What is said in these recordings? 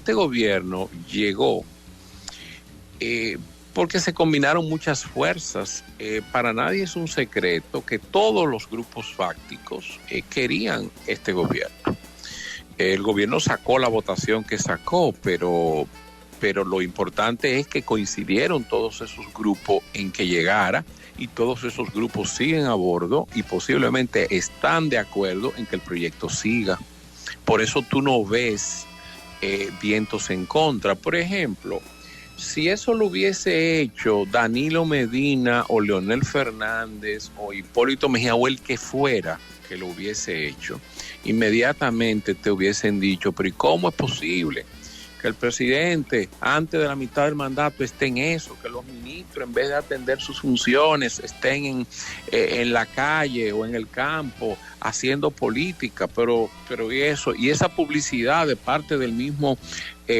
este gobierno llegó porque se combinaron muchas fuerzas. Para nadie es un secreto que todos los grupos fácticos querían este gobierno. El gobierno sacó la votación que sacó, pero lo importante es que coincidieron todos esos grupos en que llegara, y todos esos grupos siguen a bordo y posiblemente están de acuerdo en que el proyecto siga. Por eso tú no ves vientos en contra. Por ejemplo, si eso lo hubiese hecho Danilo Medina o Leonel Fernández o Hipólito Mejía o el que fuera que lo hubiese hecho, inmediatamente te hubiesen dicho, pero ¿y cómo es posible que el presidente antes de la mitad del mandato esté en eso, que los ministros en vez de atender sus funciones estén en la calle o en el campo haciendo política? Pero y esa publicidad de parte del mismo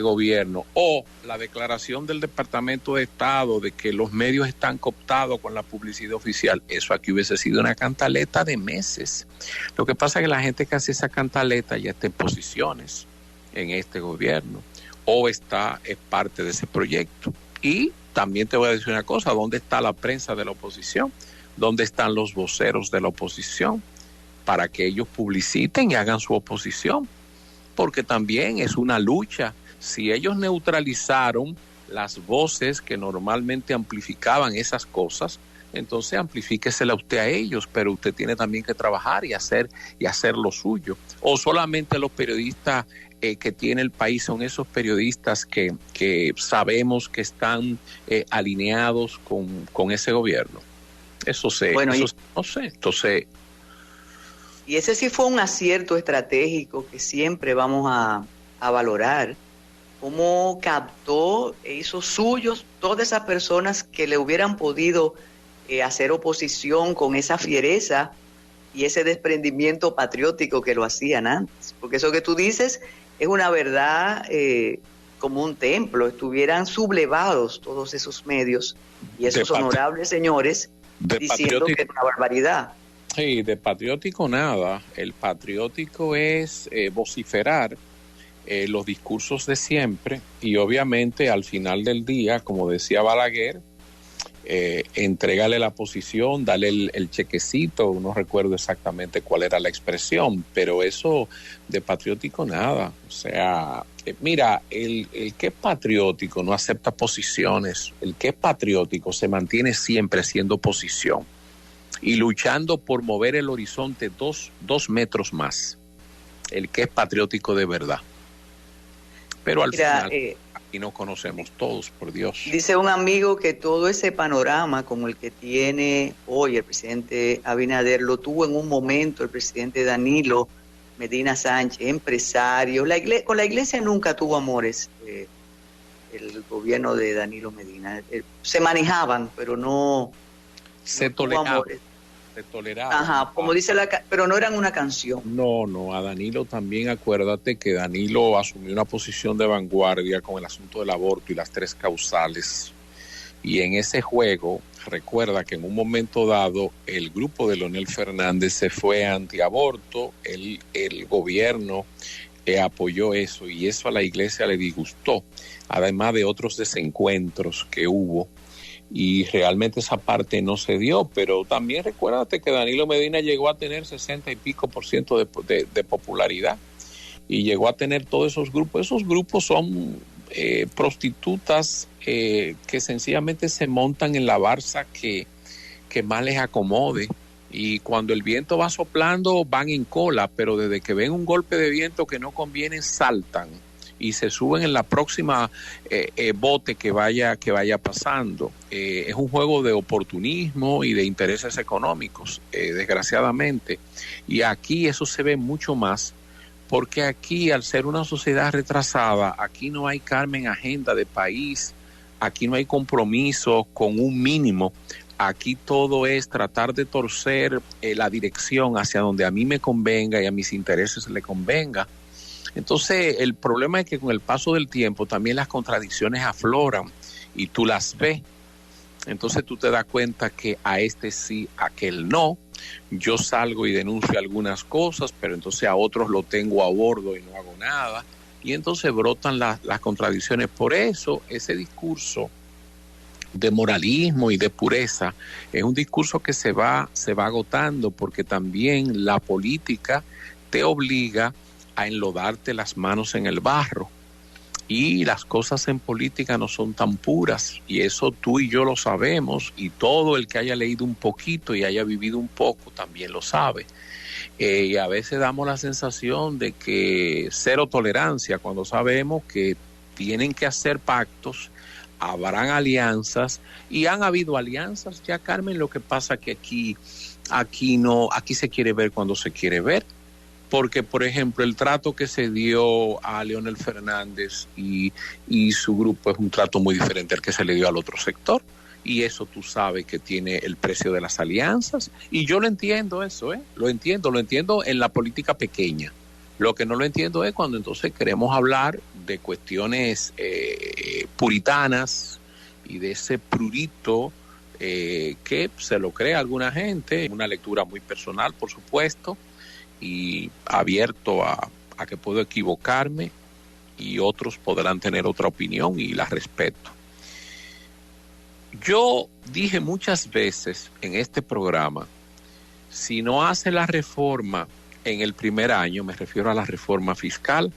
gobierno, o la declaración del Departamento de Estado de que los medios están cooptados con la publicidad oficial, eso aquí hubiese sido una cantaleta de meses. Lo que pasa es que la gente que hace esa cantaleta ya está en posiciones en este gobierno o es parte de ese proyecto. Y también te voy a decir una cosa, ¿dónde está la prensa de la oposición? ¿Dónde están los voceros de la oposición para que ellos publiciten y hagan su oposición? Porque también es una lucha. Si ellos neutralizaron las voces que normalmente amplificaban esas cosas, entonces amplifíquesela usted a ellos, pero usted tiene también que trabajar y hacer lo suyo. O solamente los periodistas que tiene el país son esos periodistas que sabemos que están alineados con ese gobierno. Bueno, no sé, entonces... Y ese sí fue un acierto estratégico que siempre vamos a valorar, cómo captó e hizo suyos todas esas personas que le hubieran podido hacer oposición con esa fiereza y ese desprendimiento patriótico que lo hacían antes. Porque eso que tú dices es una verdad como un templo. Estuvieran sublevados todos esos medios y esos honorables señores diciendo que es una barbaridad. Sí, de patriótico nada. El patriótico es vociferar los discursos de siempre y obviamente al final del día, como decía Balaguer, entrégale la posición, dale el chequecito, no recuerdo exactamente cuál era la expresión, pero eso de patriótico nada. O sea, mira, el que es patriótico no acepta posiciones, el que es patriótico se mantiene siempre siendo oposición y luchando por mover el horizonte dos metros más, el que es patriótico de verdad. Pero al final, aquí nos conocemos todos, por Dios. Dice un amigo que todo ese panorama como el que tiene hoy el presidente Abinader, lo tuvo en un momento el presidente Danilo Medina Sánchez, empresario. Con la iglesia nunca tuvo amores el gobierno de Danilo Medina. Se manejaban, pero no toleraban. Se toleraba. Ajá, como dice pero no eran una canción. No, a Danilo también acuérdate que Danilo asumió una posición de vanguardia con el asunto del aborto y las 3 causales. Y en ese juego, recuerda que en un momento dado, el grupo de Leonel Fernández se fue antiaborto, el gobierno apoyó eso y eso a la iglesia le disgustó, además de otros desencuentros que hubo. Y realmente esa parte no se dio, pero también recuérdate que Danilo Medina llegó a tener 60 y pico % de popularidad y llegó a tener todos esos grupos. Esos grupos son prostitutas que sencillamente se montan en la barza que más les acomode, y cuando el viento va soplando van en cola, pero desde que ven un golpe de viento que no conviene saltan y se suben en la próxima bote que vaya pasando. Es un juego de oportunismo y de intereses económicos, desgraciadamente. Y aquí eso se ve mucho más, porque aquí, al ser una sociedad retrasada, aquí no hay, Carmen, agenda de país, aquí no hay compromiso con un mínimo. Aquí todo es tratar de torcer la dirección hacia donde a mí me convenga y a mis intereses le convenga. Entonces, el problema es que con el paso del tiempo también las contradicciones afloran y tú las ves. Entonces tú te das cuenta que a este sí, a aquel no. Yo salgo y denuncio algunas cosas, pero entonces a otros lo tengo a bordo y no hago nada. y entonces brotan las contradicciones. Por eso ese discurso de moralismo y de pureza es un discurso que se va agotando, porque también la política te obliga a enlodarte las manos en el barro, y las cosas en política no son tan puras, y eso tú y yo lo sabemos, y todo el que haya leído un poquito y haya vivido un poco también lo sabe. Y a veces damos la sensación de que cero tolerancia, cuando sabemos que tienen que hacer pactos, habrán alianzas, y han habido alianzas ya, Carmen. Lo que pasa que aquí se quiere ver cuando se quiere ver, porque por ejemplo el trato que se dio a Leonel Fernández y su grupo es un trato muy diferente al que se le dio al otro sector, y eso tú sabes que tiene el precio de las alianzas, y yo lo entiendo eso, lo entiendo en la política pequeña. Lo que no lo entiendo es cuando entonces queremos hablar de cuestiones puritanas y de ese prurito que se lo cree alguna gente, una lectura muy personal, por supuesto, y abierto a que puedo equivocarme, y otros podrán tener otra opinión y la respeto. Yo dije muchas veces en este programa, si no hace la reforma en el primer año, me refiero a la reforma fiscal,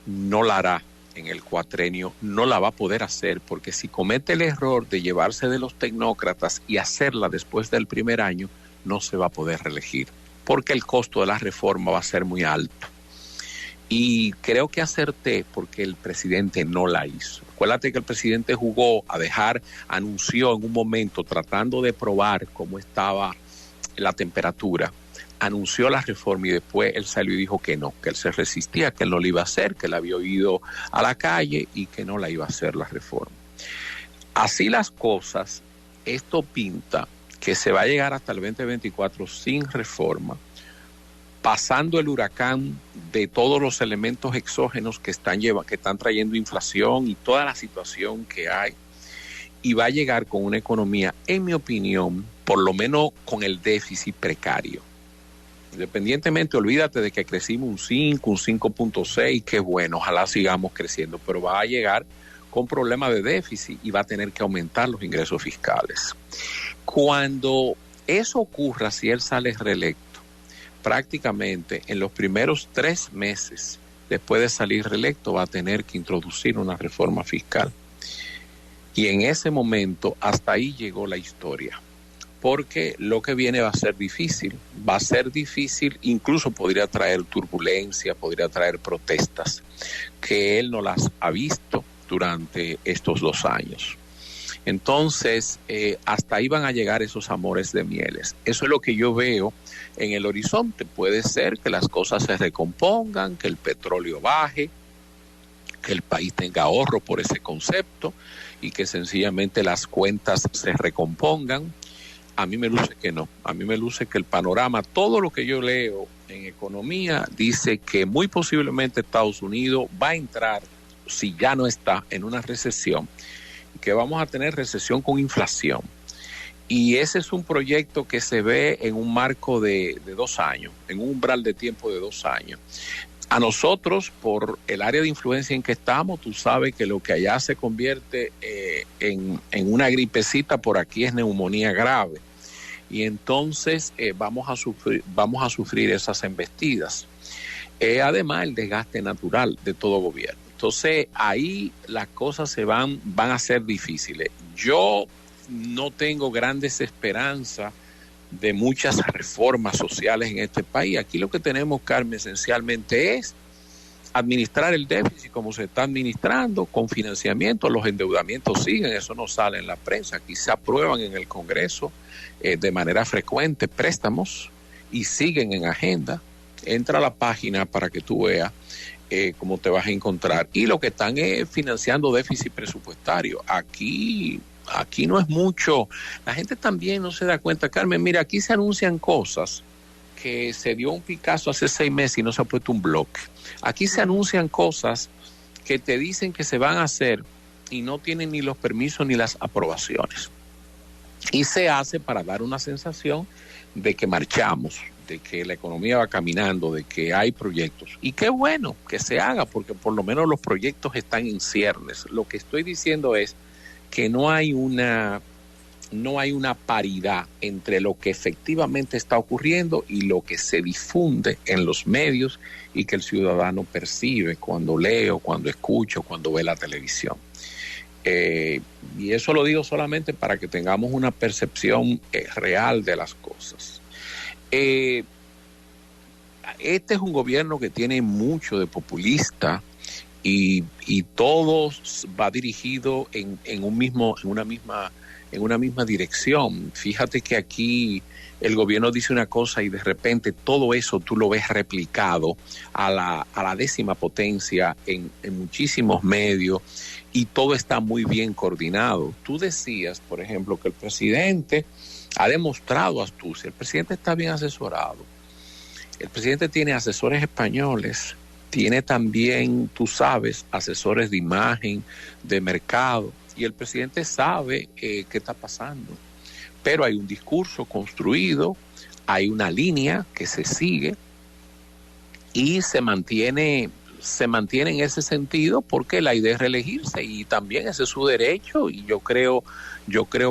no la hará en el cuatrenio, no la va a poder hacer, porque si comete el error de llevarse de los tecnócratas y hacerla después del primer año, no se va a poder reelegir, porque el costo de la reforma va a ser muy alto. Y creo que acerté porque el presidente no la hizo. Acuérdate que el presidente anunció en un momento, tratando de probar cómo estaba la temperatura, anunció la reforma, y después él salió y dijo que no, que él se resistía, que él no la iba a hacer, que él había ido a la calle y que no la iba a hacer la reforma. Así las cosas, esto pinta que se va a llegar hasta el 2024 sin reforma, pasando el huracán de todos los elementos exógenos que están trayendo inflación y toda la situación que hay, y va a llegar con una economía, en mi opinión, por lo menos con el déficit precario. Independientemente, olvídate de que crecimos un 5, un 5.6, que bueno, ojalá sigamos creciendo, pero va a llegar con problemas de déficit y va a tener que aumentar los ingresos fiscales. Cuando eso ocurra, si él sale reelecto, prácticamente en los primeros 3 meses después de salir reelecto va a tener que introducir una reforma fiscal. Y en ese momento, hasta ahí llegó la historia, porque lo que viene va a ser difícil, incluso podría traer turbulencia, podría traer protestas, que él no las ha visto durante estos 2 años. Entonces, hasta ahí van a llegar esos amores de mieles. Eso es lo que yo veo en el horizonte. Puede ser que las cosas se recompongan, que el petróleo baje, que el país tenga ahorro por ese concepto y que sencillamente las cuentas se recompongan. A mí me luce que no. A mí me luce que el panorama, todo lo que yo leo en economía, dice que muy posiblemente Estados Unidos va a entrar, si ya no está, en una recesión, que vamos a tener recesión con inflación. Y ese es un proyecto que se ve en un marco de 2 años, en un umbral de tiempo de 2 años. A nosotros, por el área de influencia en que estamos, tú sabes que lo que allá se convierte en una gripecita, por aquí es neumonía grave. Y entonces vamos a sufrir esas embestidas. Además, el desgaste natural de todo gobierno. Entonces, ahí las cosas van a ser difíciles. Yo no tengo grandes esperanzas de muchas reformas sociales en este país. Aquí lo que tenemos, Carmen, esencialmente es administrar el déficit como se está administrando, con financiamiento. Los endeudamientos siguen, eso no sale en la prensa. Aquí se aprueban en el Congreso de manera frecuente préstamos y siguen en agenda. Entra a la página para que tú veas cómo te vas a encontrar. Y lo que están es financiando déficit presupuestario. Aquí no es mucho. La gente también no se da cuenta, Carmen. Mira, aquí se anuncian cosas que se dio un Picasso hace 6 meses y no se ha puesto un bloque. Aquí se anuncian cosas que te dicen que se van a hacer y no tienen ni los permisos ni las aprobaciones. Y se hace para dar una sensación de que marchamos, de que la economía va caminando, de que hay proyectos. Y qué bueno que se haga, porque por lo menos los proyectos están en ciernes. Lo que estoy diciendo es que no hay una paridad entre lo que efectivamente está ocurriendo y lo que se difunde en los medios y que el ciudadano percibe cuando lee o cuando escucha o cuando ve la televisión. Y eso lo digo solamente para que tengamos una percepción real de las cosas. Este es un gobierno que tiene mucho de populista y todo va dirigido en una misma dirección. Fíjate que aquí el gobierno dice una cosa y de repente todo eso tú lo ves replicado a la 10ª potencia en muchísimos medios y todo está muy bien coordinado. Tú decías, por ejemplo, que el presidente ha demostrado astucia. El presidente está bien asesorado. El presidente tiene asesores españoles, tiene también, tú sabes, asesores de imagen, de mercado, y el presidente sabe qué está pasando. Pero hay un discurso construido, hay una línea que se sigue y se mantiene en ese sentido porque la idea es reelegirse y también ese es su derecho y yo creo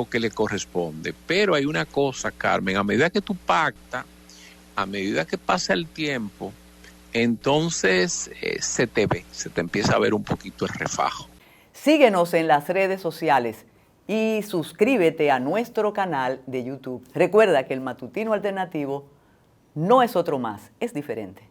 que le corresponde. Pero hay una cosa, Carmen, a medida que tú pactas, a medida que pasa el tiempo, entonces se te empieza a ver un poquito el refajo. Síguenos en las redes sociales y suscríbete a nuestro canal de YouTube. Recuerda que el Matutino Alternativo no es otro más, es diferente.